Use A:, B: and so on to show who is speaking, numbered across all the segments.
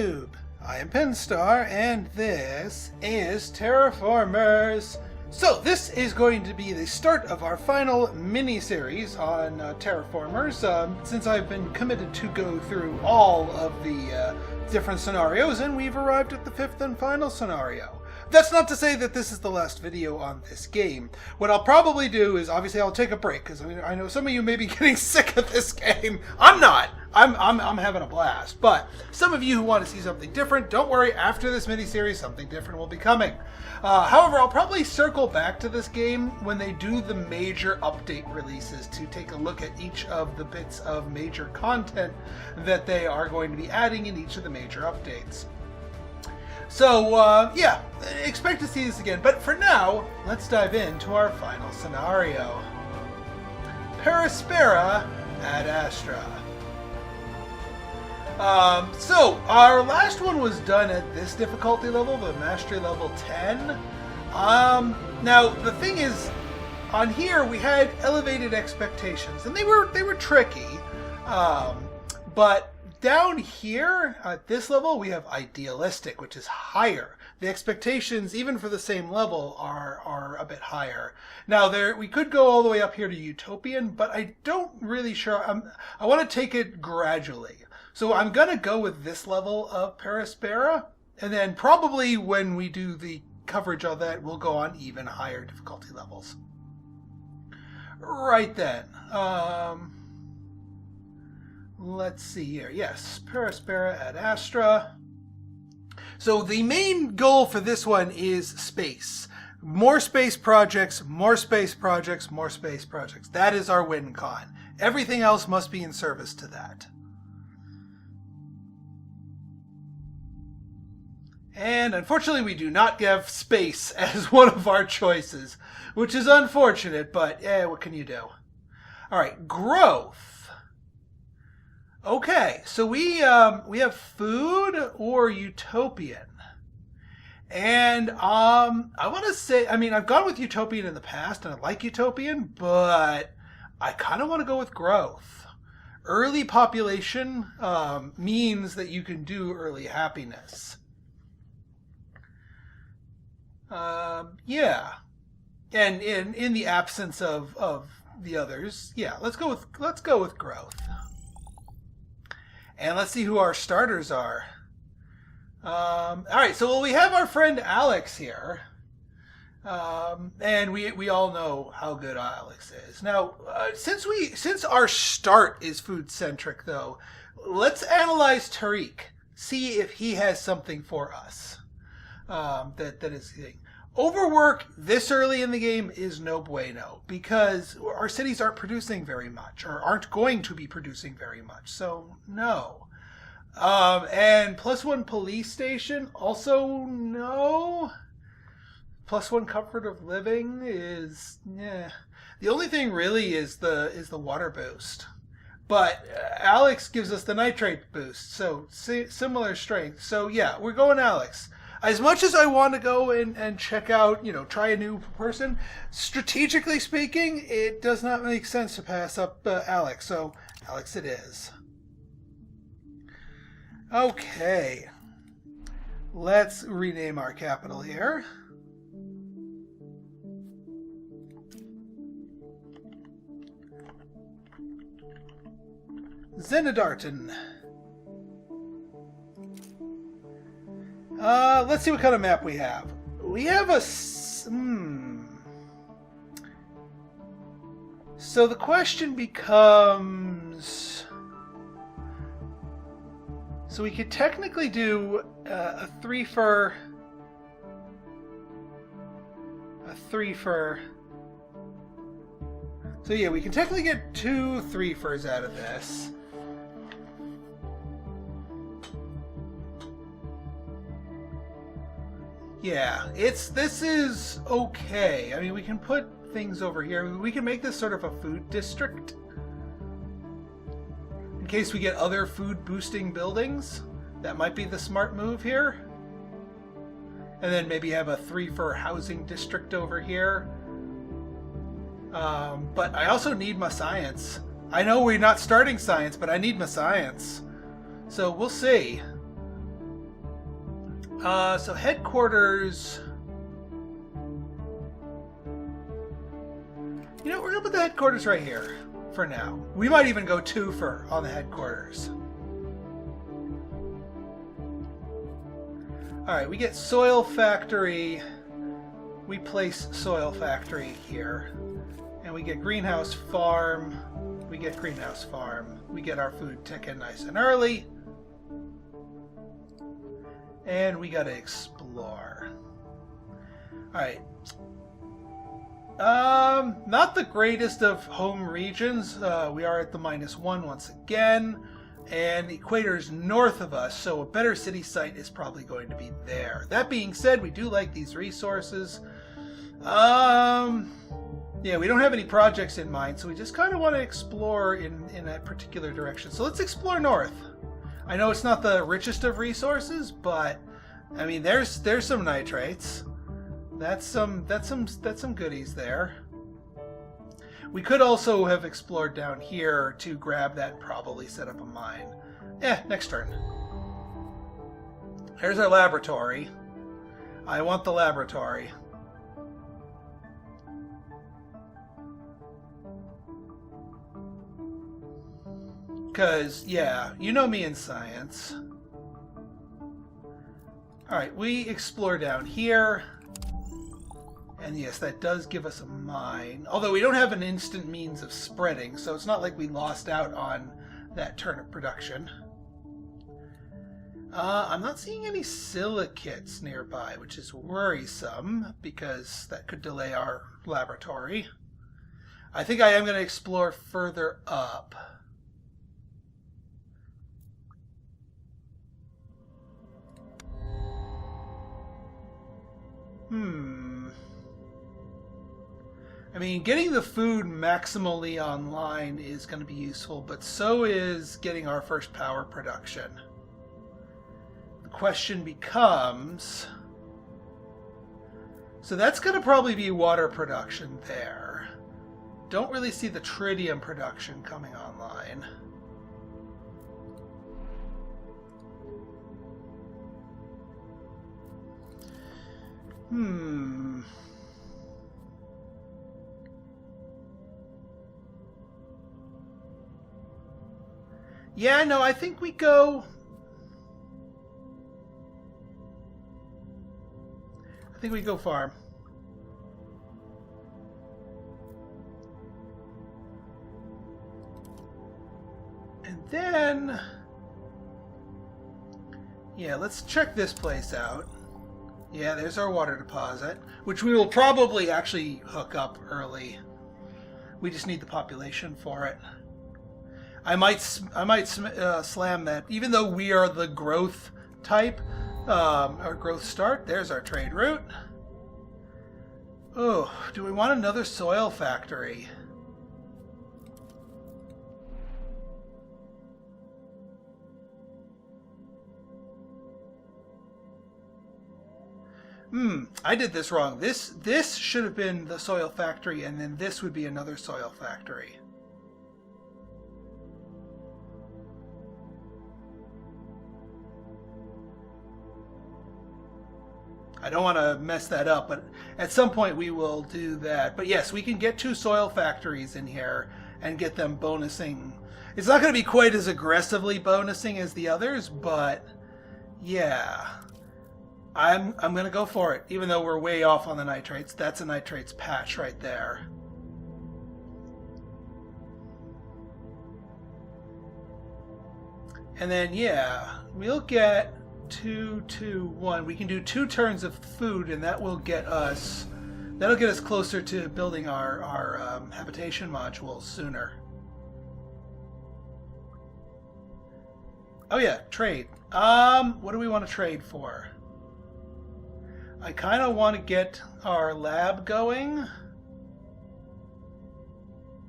A: YouTube! I am Pinstar, and this is Terraformers. So this is going to be the start of our final mini-series on Terraformers, since I've been committed to go through all of the different scenarios, and we've arrived at the fifth and final scenario. That's not to say that this is the last video on this game. What I'll probably do is, obviously, I'll take a break, because I know some of you may be getting sick of this game. I'm not! I'm having a blast. But some of you who want to see something different, don't worry, after this mini-series, something different will be coming. However, I'll probably circle back to this game when they do the major update releases to take a look at each of the bits of major content that they are going to be adding in each of the major updates. So, yeah, expect to see this again. But for now, let's dive into our final scenario. Aspera at Asteroid. So, our last one was done at this difficulty level, the Mastery level 10. Now, the thing is, on here we had elevated expectations, and they were tricky. But down here, at this level, we have idealistic, which is higher. The expectations, even for the same level, are a bit higher. Now, we could go all the way up here to utopian, but I don't really sure. I want to take it gradually. So I'm going to go with this level of Aspera, and then probably when we do the coverage of that, we'll go on even higher difficulty levels. Right then. Let's see here. Yes, Aspera at Astra. So the main goal for this one is space. More space projects, more space projects, more space projects. That is our win con. Everything else must be in service to that. And unfortunately, we do not have space as one of our choices, which is unfortunate, but what can you do? All right, growth. Okay, so we have food or utopian. And I want to say, I mean, I've gone with utopian in the past, and I like utopian, but I kind of want to go with growth. Early population means that you can do early happiness. Yeah, and in the absence of the others, yeah, let's go with growth. And let's see who our starters are. All right, so we have our friend Alex here, and we all know how good Alex is. Now, since our start is food centric, though, let's analyze Tariq, see if he has something for us. That is the thing. Overwork this early in the game is no bueno, because our cities aren't producing very much, or aren't going to be producing very much, so no. And +1 police station, also no. +1 comfort of living is, yeah. The only thing really is the water boost. But Alex gives us the nitrate boost, so similar strength. So yeah, we're going Alex. As much as I want to go and check out, try a new person, strategically speaking, it does not make sense to pass up Alex. So, Alex it is. Okay. Let's rename our capital here. Zenadarton. Let's see what kind of map we have. We have a... So the question becomes... So we could technically do a 3-fer... A 3-fer... So yeah, we can technically get 2 3-fers out of this. Yeah, this is okay. I mean, we can put things over here. We can make this sort of a food district in case we get other food boosting buildings. That might be the smart move here. And then maybe have a 3-fer housing district over here. But I also need my science. I know we're not starting science, but I need my science. So we'll see. So headquarters. You know, we're gonna put the headquarters right here for now. We might even go 2 for on the headquarters. Alright, we get soil factory. We place soil factory here. And we get greenhouse farm. We get greenhouse farm. We get our food ticking nice and early. And we gotta explore. Alright. Not the greatest of home regions. We are at the -1 once again. And the equator is north of us, so a better city site is probably going to be there. That being said, we do like these resources. Yeah, we don't have any projects in mind, so we just kind of want to explore in that particular direction. So let's explore north. I know it's not the richest of resources, but I mean, there's some nitrates. That's some goodies there. We could also have explored down here to grab that and probably set up a mine. Next turn. Here's our laboratory. I want the laboratory. Because, yeah, you know me in science. Alright, we explore down here. And yes, that does give us a mine. Although we don't have an instant means of spreading, so it's not like we lost out on that turn of production. I'm not seeing any silicates nearby, which is worrisome, because that could delay our laboratory. I think I am going to explore further up. I mean, getting the food maximally online is going to be useful, but so is getting our first power production. The question becomes... So that's going to probably be water production there. Don't really see the tritium production coming online. Yeah, no, I think we go... farm. And then... Yeah, let's check this place out. Yeah, there's our water deposit, which we will probably actually hook up early. We just need the population for it. I might slam that, even though we are the growth type, our growth start. There's our trade route. Oh, do we want another soil factory? I did this wrong. This should have been the soil factory, and then this would be another soil factory. I don't want to mess that up, but at some point we will do that. But yes, we can get 2 soil factories in here and get them bonusing. It's not going to be quite as aggressively bonusing as the others, but yeah. I'm going to go for it, even though we're way off on the nitrates. That's a nitrates patch right there. And then, yeah, we'll get 2, 2, 1. We can do 2 turns of food, and that will get us... That'll get us closer to building our habitation modules sooner. Oh yeah, trade. What do we want to trade for? I kind of want to get our lab going.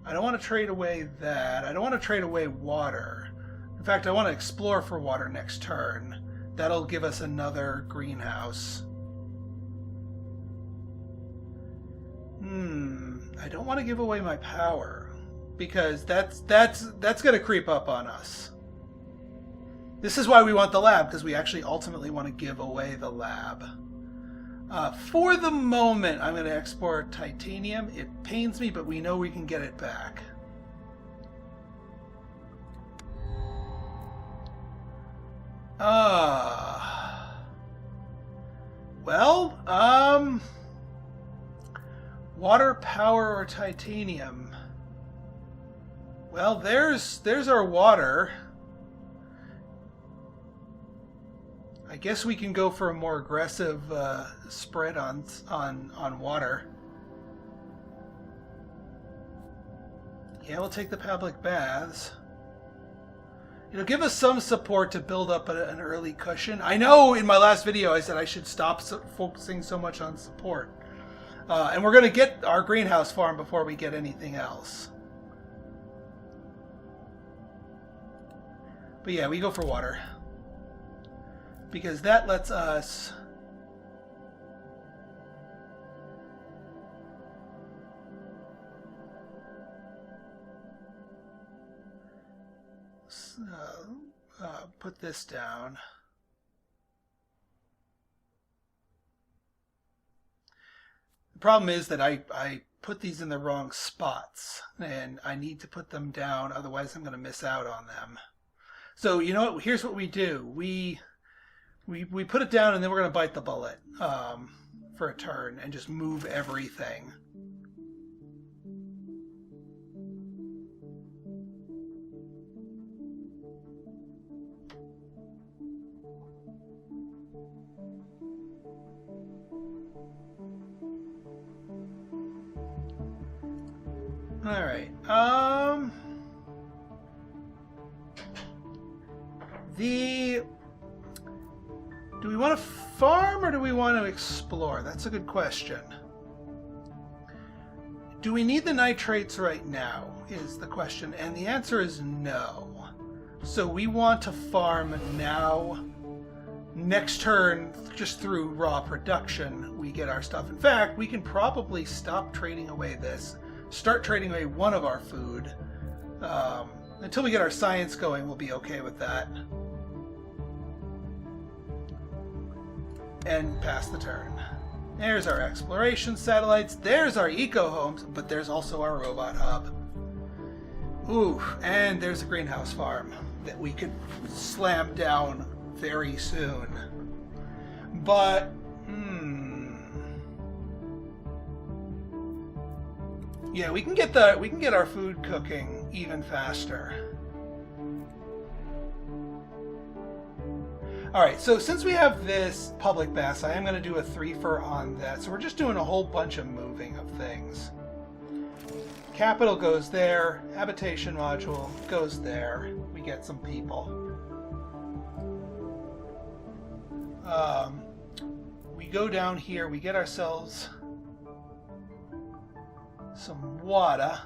A: I don't want to trade away that. I don't want to trade away water. In fact, I want to explore for water next turn. That'll give us another greenhouse. I don't want to give away my power, because that's going to creep up on us. This is why we want the lab, because we actually ultimately want to give away the lab. For the moment, I'm going to export titanium. It pains me, but we know we can get it back. Well, water, power, or titanium. Well, there's our water. I guess we can go for a more aggressive spread on water. Yeah, we'll take the public baths. It'll give us some support to build up an early cushion. I know in my last video I said I should stop focusing so much on support. And we're going to get our greenhouse farm before we get anything else. But yeah, we go for water. Because that lets us... put this down. The problem is that I put these in the wrong spots, and I need to put them down, otherwise I'm going to miss out on them. So, you know what? Here's what we do. We put it down, and then we're going to bite the bullet for a turn and just move everything. All right. Do we want to farm or do we want to explore? That's a good question. Do we need the nitrates right now is the question, and the answer is no. So we want to farm now. Next turn, just through raw production, we get our stuff. In fact, we can probably stop trading away this. Start trading away one of our food. Until we get our science going, we'll be okay with that. And pass the turn. There's our exploration satellites. There's our eco-homes, but there's also our robot hub. Ooh, and there's a greenhouse farm that we could slam down very soon. But, yeah, we can get our food cooking even faster. All right, so since we have this public baths, I am going to do a 3-for on that. So we're just doing a whole bunch of moving of things. Capital goes there. Habitation module goes there. We get some people. We go down here. We get ourselves some water.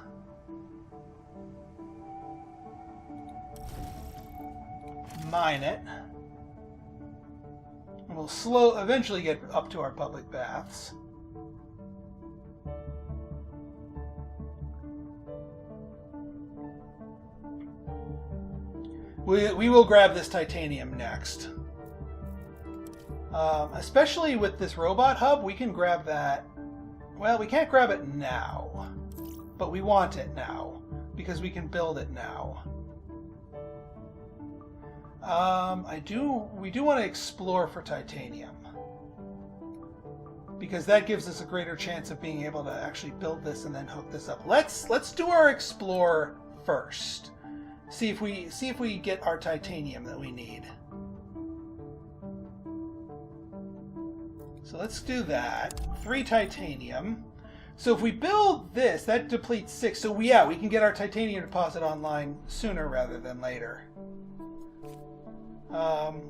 A: Mine it. And we'll eventually get up to our public baths. We will grab this titanium next. Especially with this robot hub, we can grab that. Well, we can't grab it now, but we want it now because we can build it now. We do want to explore for titanium because that gives us a greater chance of being able to actually build this and then hook this up. Let's do our explore first. See if we get our titanium that we need. So let's do that. 3 titanium. So if we build this, that depletes 6. So we can get our titanium deposit online sooner rather than later.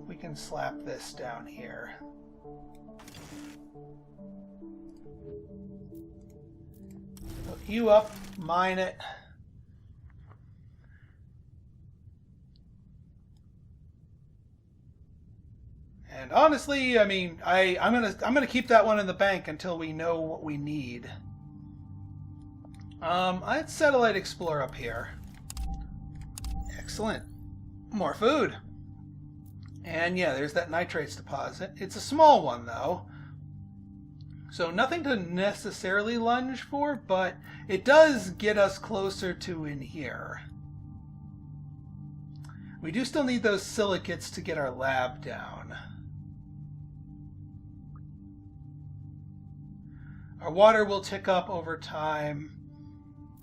A: We can slap this down here. Hook you up, mine it. And honestly, I mean, I'm gonna keep that one in the bank until we know what we need. I'd satellite explore up here. Excellent. More food. And yeah, there's that nitrates deposit. It's a small one, though. So nothing to necessarily lunge for, but it does get us closer to in here. We do still need those silicates to get our lab down. Our water will tick up over time.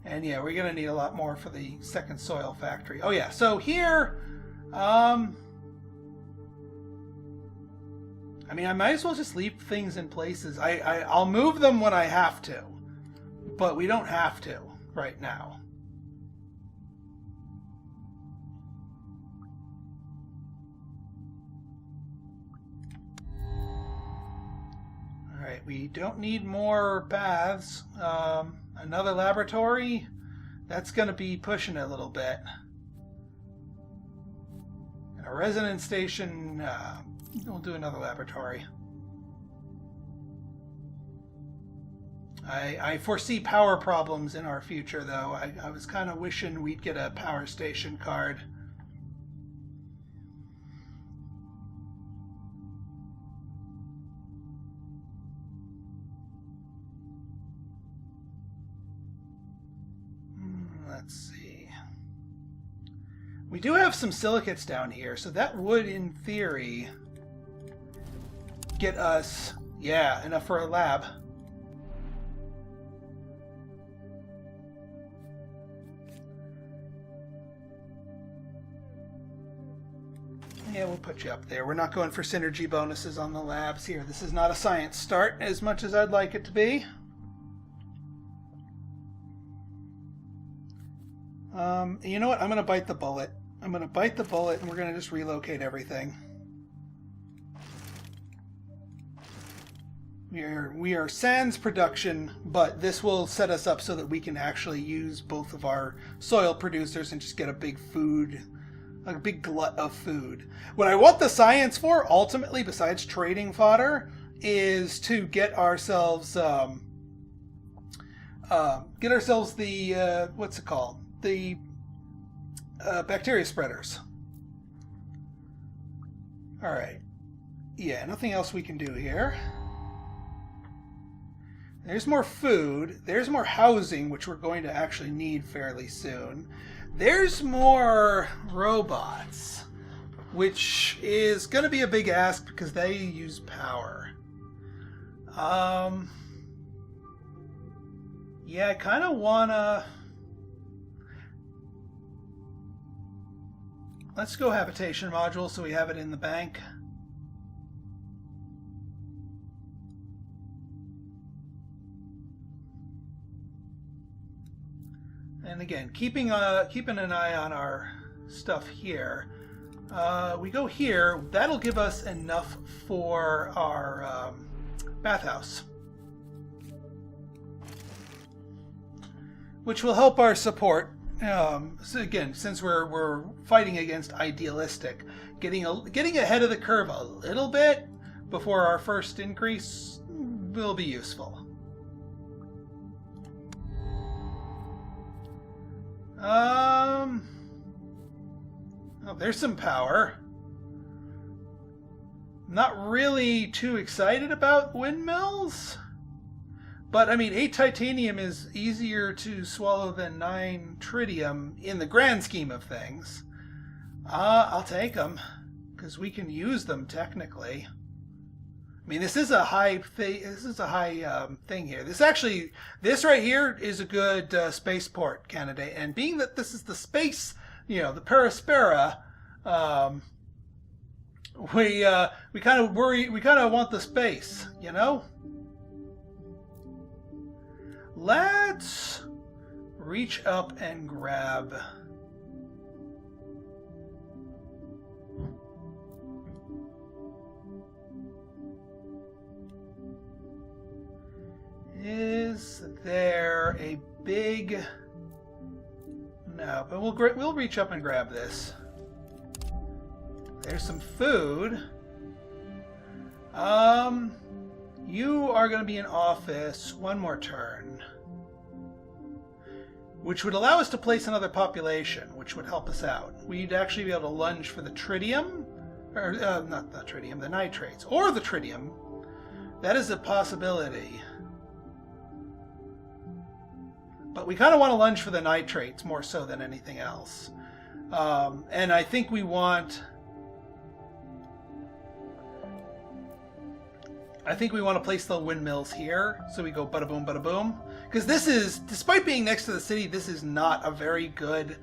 A: And yeah, we're going to need a lot more for the second soil factory. Oh yeah, so here... I mean, I might as well just leave things in places. I'll move them when I have to. But we don't have to right now. Alright, we don't need more baths. Another laboratory? That's going to be pushing it a little bit. And a resonance station... we'll do another laboratory. I foresee power problems in our future, though. I was kind of wishing we'd get a power station card. Let's see. We do have some silicates down here, so that would, in theory... get us, yeah, enough for a lab. Yeah, we'll put you up there. We're not going for synergy bonuses on the labs here. This is not a science start as much as I'd like it to be. You know what? I'm going to bite the bullet. I'm going to bite the bullet and we're going to just relocate everything. We are sans production, but this will set us up so that we can actually use both of our soil producers and just get a big glut of food. What I want the science for, ultimately, besides trading fodder, is to get ourselves the what's it called? The bacteria spreaders. All right. Yeah, nothing else we can do here. There's more food. There's more housing, which we're going to actually need fairly soon. There's more robots, which is going to be a big ask because they use power. Yeah, I kind of want to... Let's go habitation module so we have it in the bank. And again, keeping an eye on our stuff here. We go here. That'll give us enough for our bathhouse, which will help our support. So again, since we're fighting against idealistic, getting ahead of the curve a little bit before our first increase will be useful. Oh, there's some power. Not really too excited about windmills. But, I mean, 8 titanium is easier to swallow than 9 tritium in the grand scheme of things. I'll take them, because we can use them, technically. I mean, this is a high thing here. This right here is a good spaceport candidate. And being that this is the space, the Aspera, we kind of worry, we kind of want the space, Let's reach up and grab. Is there a big... No, but we'll reach up and grab this. There's some food. You are going to be in office one more turn, which would allow us to place another population, which would help us out. We'd actually be able to lunge for the tritium, Or, not the tritium, the nitrates. Or the tritium. That is a possibility. But we kind of want to lunge for the nitrates more so than anything else. And I think we want... to place the windmills here. So we go bada boom, bada boom. Because this is, despite being next to the city, this is not a very good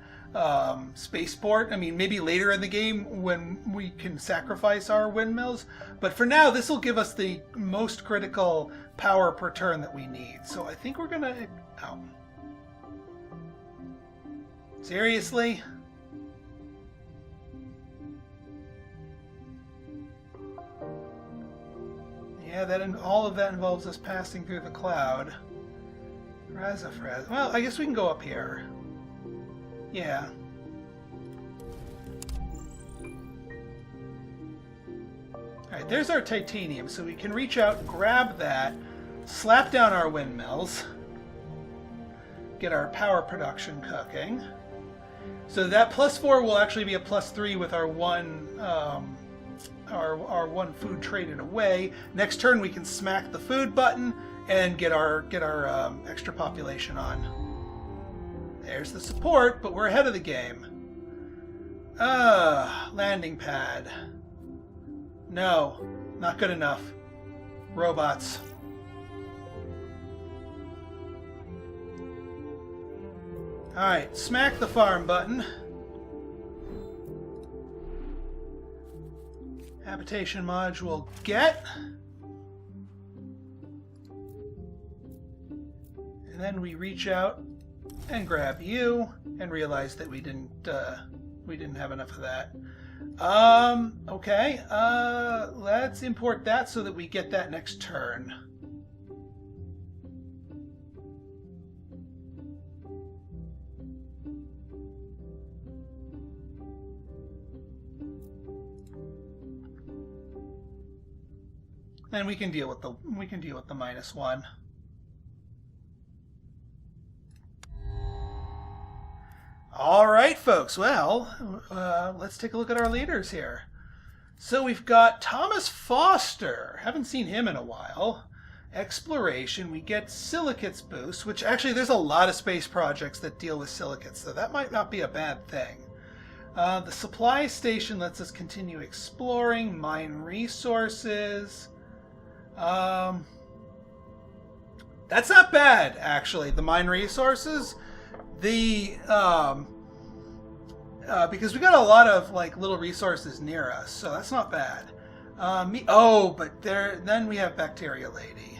A: spaceport. I mean, maybe later in the game when we can sacrifice our windmills. But for now, this will give us the most critical power per turn that we need. So I think we're going to... Oh. Seriously? Yeah, all of that involves us passing through the cloud. Razafraz. Well, I guess we can go up here. Yeah. Alright, there's our titanium, so we can reach out, grab that, slap down our windmills, get our power production cooking. So that +4 will actually be a +3 with our one one food traded away. Next turn we can smack the food button and get our extra population on. There's the support, but we're ahead of the game. Landing pad. No, not good enough. Robots. Alright, smack the farm button. Habitation module get. And then we reach out and grab you and realize that we didn't have enough of that. Okay. Let's import that so that we get that next turn. Then we can deal with the -1. All right, folks. Well, let's take a look at our leaders here. So we've got Thomas Foster. Haven't seen him in a while. Exploration. We get silicates boost, which actually there's a lot of space projects that deal with silicates, so that might not be a bad thing. The supply station lets us continue exploring, mine resources. That's not bad, actually. The mine resources, because we got a lot of like little resources near us, so that's not bad. But then we have Bacteria Lady,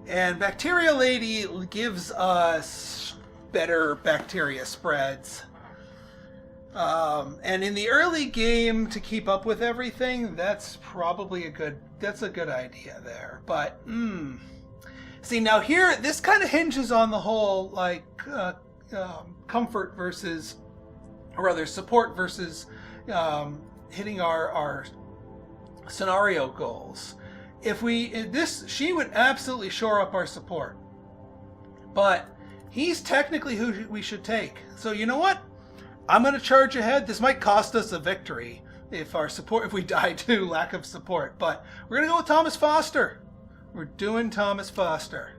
A: and Bacteria Lady gives us better bacteria spreads. And in the early game, to keep up with everything, that's probably a good idea there. But see, now here, this kind of hinges on the whole like comfort versus, or rather support versus hitting our scenario goals. She would absolutely shore up our support, but he's technically who we should take. So you know what? I'm going to charge ahead. This might cost us a victory if we die to lack of support, but we're going to go with Thomas Foster. We're doing Thomas Foster.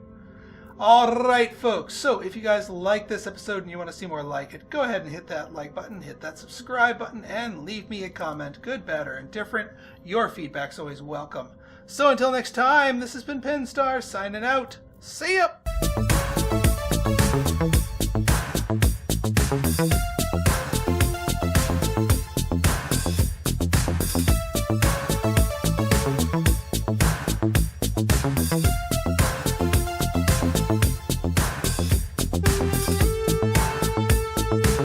A: All right, folks. So if you guys like this episode and you want to see more like it, go ahead and hit that like button, hit that subscribe button, and leave me a comment. Good, bad, or indifferent. Your feedback's always welcome. So until next time, this has been Pinstar signing out. See ya!